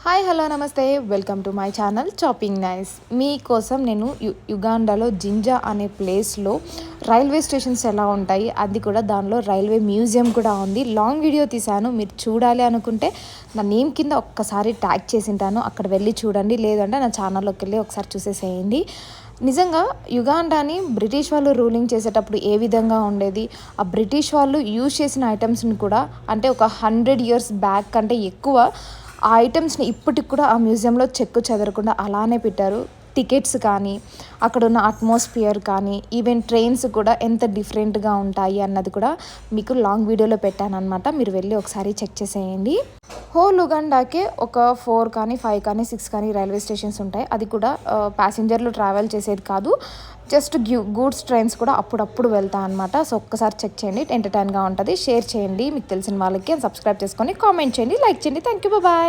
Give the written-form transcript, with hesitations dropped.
Hi hello నమస్తే welcome to my channel chopping nice. మీకోసం నేను యుగాండాలో జింజా అనే ప్లేస్లో రైల్వే స్టేషన్స్ ఎలా ఉంటాయి, అది కూడా దానిలో రైల్వే మ్యూజియం కూడా ఉంది. లాంగ్ వీడియో తీశాను, మీరు చూడాలి అనుకుంటే నా నేమ్ కింద ఒక్కసారి ట్యాగ్ చేసింటాను, అక్కడ వెళ్ళి చూడండి. లేదంటే నా ఛానల్లోకి వెళ్ళి ఒకసారి చూసేసేయండి. నిజంగా యుగాండాని బ్రిటిష్ వాళ్ళు రూలింగ్ చేసేటప్పుడు ఏ విధంగా ఉండేది, ఆ బ్రిటిష్ వాళ్ళు యూజ్ చేసిన ఐటమ్స్ని కూడా అంటే ఒక 100 years బ్యాక్ కంటే ఎక్కువ ఆ ఐటమ్స్ని ఇప్పటికి కూడా ఆ మ్యూజియంలో చెక్కు చెదరకుండా అలానే పెట్టారు. టికెట్స్ కానీ, అక్కడ ఉన్న అట్మాస్ఫియర్ కానీ, ఈవెన్ ట్రైన్స్ కూడా ఎంత డిఫరెంట్గా ఉంటాయి అన్నది కూడా మీకు లాంగ్ వీడియోలో పెట్టాను అనమాట. మీరు వెళ్ళి ఒకసారి చెక్ చేసేయండి. హోల్ ఉగాండాకే ఒక 4 కానీ 5 కానీ 6 కానీ రైల్వే స్టేషన్స్ ఉంటాయి. అది కూడా ప్యాసింజర్లు ట్రావెల్ చేసేది కాదు, జస్ట్ గూడ్స్ ట్రైన్స్ కూడా అప్పుడప్పుడు వెళ్తా అనమాట. సో ఒక్కసారి చెక్ చేయండి, ఎంటర్టైన్గా ఉంటుంది. షేర్ చేయండి మీకు తెలిసిన వాళ్ళకి, సబ్స్క్రైబ్ చేసుకొని కామెంట్ చేయండి, లైక్ చేయండి. Thank you, bye.